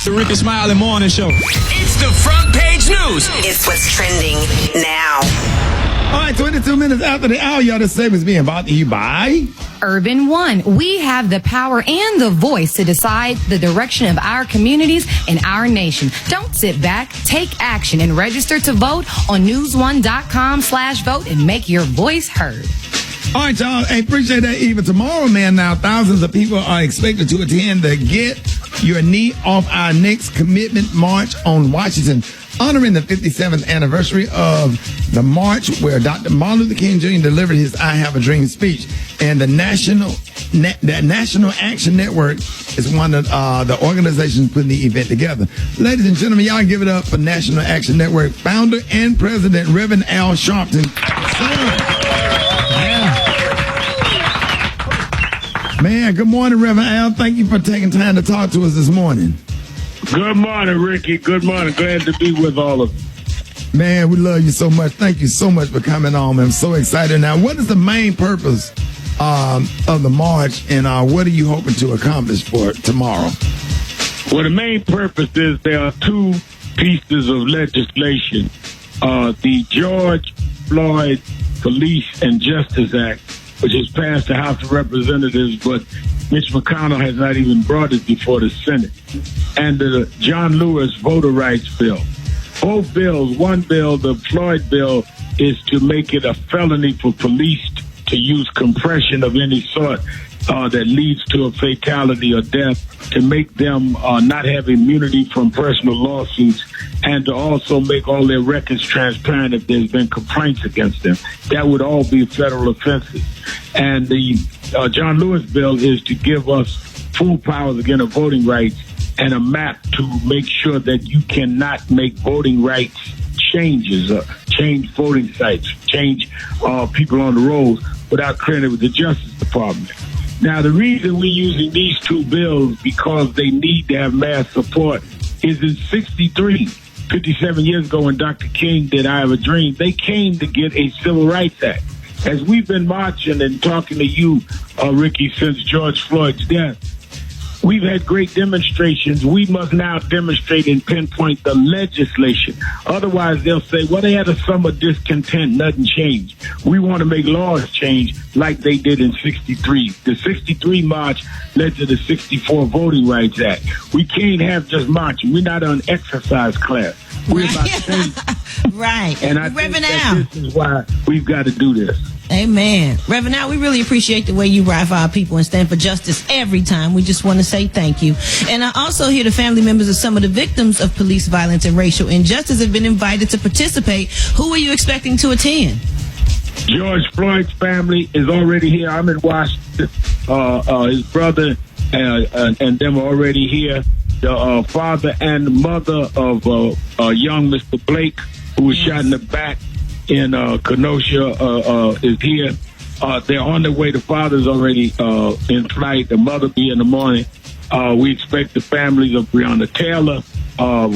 The Rickey Smiley Morning Show. It's the front page news. It's what's trending now. All right, 22 minutes after the hour, y'all, this segment is being brought to you by Urban One. We have the power and the voice to decide the direction of our communities and our nation. Don't sit back, take action, and register to vote on newsone.com/vote and make your voice heard. All right, y'all. Hey, appreciate that, Eva. Tomorrow, man, now thousands of people are expected to attend the Get Your Knee Off Our Necks Commitment March on Washington, honoring the 57th anniversary of the march where Dr. Martin Luther King Jr. delivered his I Have a Dream speech. And the National Action Network is one of the organizations putting the event together. Ladies and gentlemen, y'all give it up for National Action Network founder and president, Reverend Al Sharpton. Man, good morning, Reverend Al. Thank you for taking time to talk to us this morning. Good morning, Ricky. Good morning. Glad to be with all of you. Man, we love you so much. Thank you so much for coming on. I'm so excited. Now, what is the main purpose of the march, and what are you hoping to accomplish for tomorrow? Well, the main purpose is there are two pieces of legislation. The George Floyd Police and Justice Act, which has passed the House of Representatives, but Mitch McConnell has not even brought it before the Senate, and the John Lewis Voter Rights Bill. Both bills, one bill, the Floyd bill, is to make it a felony for police to use compression of any sort that leads to a fatality or death, to make them not have immunity from personal lawsuits, and to also make all their records transparent if there's been complaints against them. That would all be federal offenses. And the John Lewis bill is to give us full powers again of voting rights and a map to make sure that you cannot make voting rights changes, change voting sites, change people on the rolls without clearing it with the Justice Department. Now, the reason we're using these two bills, because they need to have mass support, is in 57 years ago when Dr. King did I Have a Dream, they came to get a Civil Rights Act. As we've been marching and talking to you, Ricky, since George Floyd's death, we've had great demonstrations. We must now demonstrate and pinpoint the legislation. Otherwise, they'll say, well, they had a summer discontent, nothing changed. We want to make laws change like they did in 63. The 63 march led to the 64 Voting Rights Act. We can't have just marching. We're not an exercise class. We're about change. Right. And I think that this is why we've got to do this. Amen. Reverend Al, we really appreciate the way you ride for our people and stand for justice every time. We just want to say thank you. And I also hear the family members of some of the victims of police violence and racial injustice have been invited to participate. Who are you expecting to attend? George Floyd's family is already here. I'm in Washington. His brother and them are already here. The father and mother of young Mr. Blake, who was shot in the back in Kenosha, is here. They're on their way. The father's already in flight. The mother be in the morning. We expect the families of Breonna Taylor.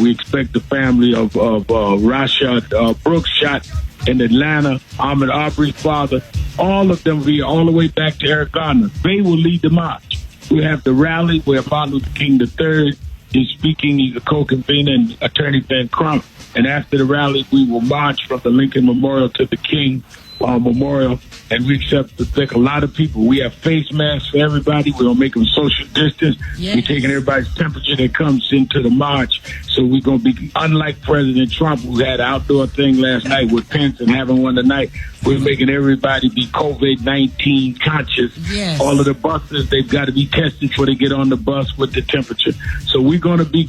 We expect the family of Rashad Brooks, shot in Atlanta. Ahmaud Arbery's father. All of them will be all the way back to Eric Garner. They will lead the march. We have the rally where Martin Luther King III is speaking. He's a co-convener, and Attorney Van Crump. And after the rally, we will march from the Lincoln Memorial to the King Memorial, and we accept to take a lot of people. We have face masks for everybody. We're going to make them social distance. Yes. We're taking everybody's temperature that comes into the march. So we're going to be, unlike President Trump, who had an outdoor thing last night with Pence and having one tonight, we're making everybody be COVID-19 conscious. Yes. All of the buses, they've got to be tested before they get on the bus with the temperature. So we're going to be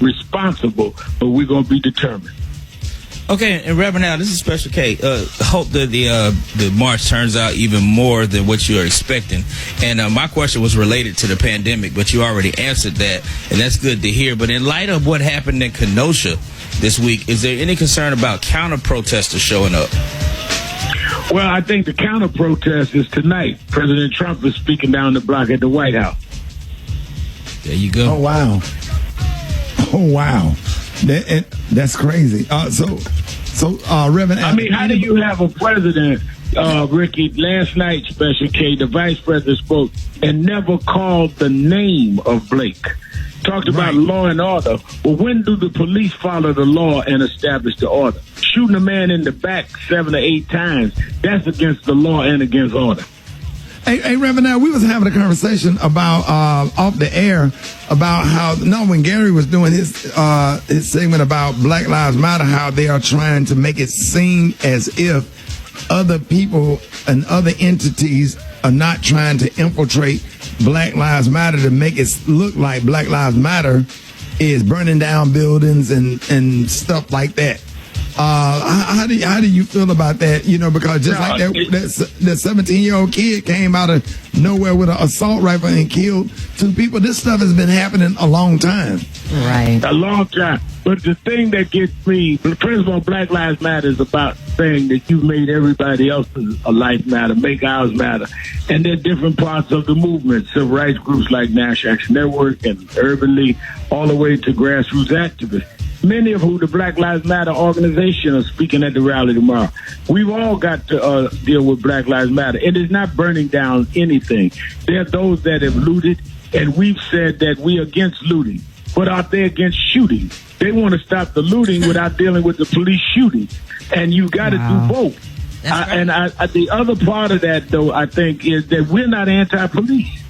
responsible, but we're going to be determined. Okay, and Reverend Al, this is Special K. Hope that the march turns out even more than what you are expecting. And my question was related to the pandemic, but you already answered that, and that's good to hear. But in light of what happened in Kenosha this week, is there any concern about counter-protesters showing up? Well, I think the counter-protest is tonight. President Trump is speaking down the block at the White House. There you go. Oh, wow. Oh, wow. That's crazy. So, Reverend, I mean, how do you have a president, Ricky? Last night, Special K, the vice president spoke and never called the name of Blake. Talked about law and order. Well, when do the police follow the law and establish the order? Shooting a man in the back 7 or 8 times, that's against the law and against order. Hey, Reverend, now we was having a conversation about off the air about how when Gary was doing his segment about Black Lives Matter, how they are trying to make it seem as if other people and other entities are not trying to infiltrate Black Lives Matter to make it look like Black Lives Matter is burning down buildings and stuff like that. How do you feel about that? You know, because just like that 17-year-old kid came out of nowhere with an assault rifle and killed 2 people. This stuff has been happening a long time. Right. A long time. But the thing that gets me, first of all, Black Lives Matter is about saying that you've made everybody else's life matter, make ours matter. And there are different parts of the movement, civil rights groups like National Action Network and Urban League, all the way to grassroots activists. Many of who the Black Lives Matter organization are speaking at the rally tomorrow. We've all got to deal with Black Lives Matter. It is not burning down anything. There are those that have looted, and we've said that we're against looting. But are they against shooting? They want to stop the looting without dealing with the police shooting. And you've got to do both. And the other part of that, though, I think, is that we're not anti-police.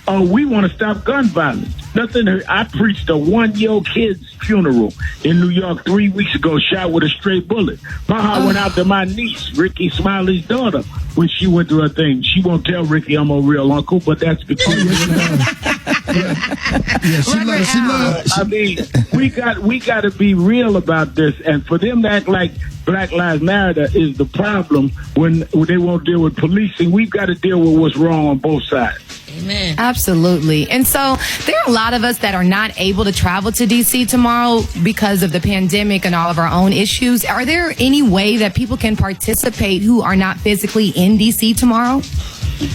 We want to stop gun violence. I preached a 1-year-old kid's funeral in New York 3 weeks ago, shot with a stray bullet. My heart went out to my niece, Rickey, Smiley's daughter, when she went through her thing. She won't tell Rickey I'm a real uncle, but that's because I mean, we got to be real about this, and for them to act like Black Lives Matter is the problem when they won't deal with policing. We've got to deal with what's wrong on both sides. Amen. Absolutely. And so there are a lot of us that are not able to travel to D.C. tomorrow because of the pandemic and all of our own issues. Are there any way that people can participate who are not physically in D.C. tomorrow?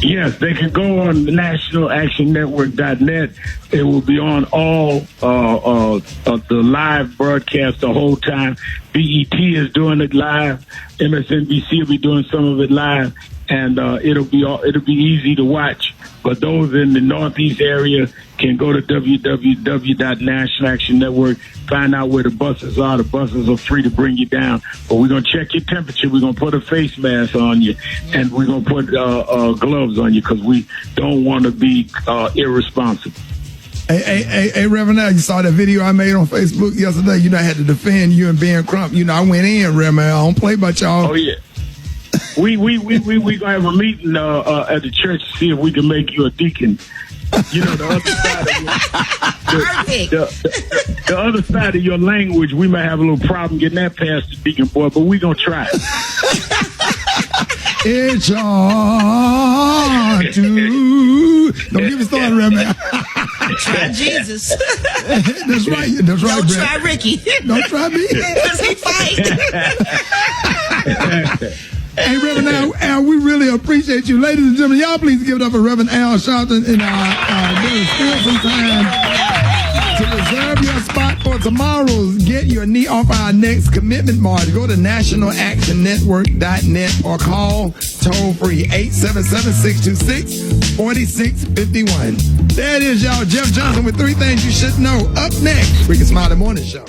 Yes, they can go on nationalactionnetwork.net. It will be on all the live broadcast the whole time. BET is doing it live. MSNBC will be doing some of it live, and it'll be easy to watch. But those in the Northeast area can go to www.National Action Network, find out where the buses are. The buses are free to bring you down. But we're going to check your temperature. We're going to put a face mask on you, and we're going to put gloves on you because we don't want to be irresponsible. Hey, Reverend, now you saw that video I made on Facebook yesterday. You know, I had to defend you and Ben Crump. You know, I went in, Reverend. I don't play about y'all. Oh, yeah. We gonna have a meeting at the church to see if we can make you a deacon. You know, the other side of your language, we might have a little problem getting that past the deacon boy, but we gonna try it. It's hard to. Don't get me started, Reverend. Try Jesus. That's right. That's right. Don't try Rickey. Don't try me. Because he fight. Hey, Reverend Al, we really appreciate you. Ladies and gentlemen, y'all please give it up for Reverend Al Sharpton. And there's still some time to reserve your spot for tomorrow's Get Your Knee Off Our Necks Commitment March. Go to nationalactionnetwork.net or call toll-free 877-626-4651. There it is, y'all. Jeff Johnson with 3 things you should know. Up next, Rickey Smiley Morning Show.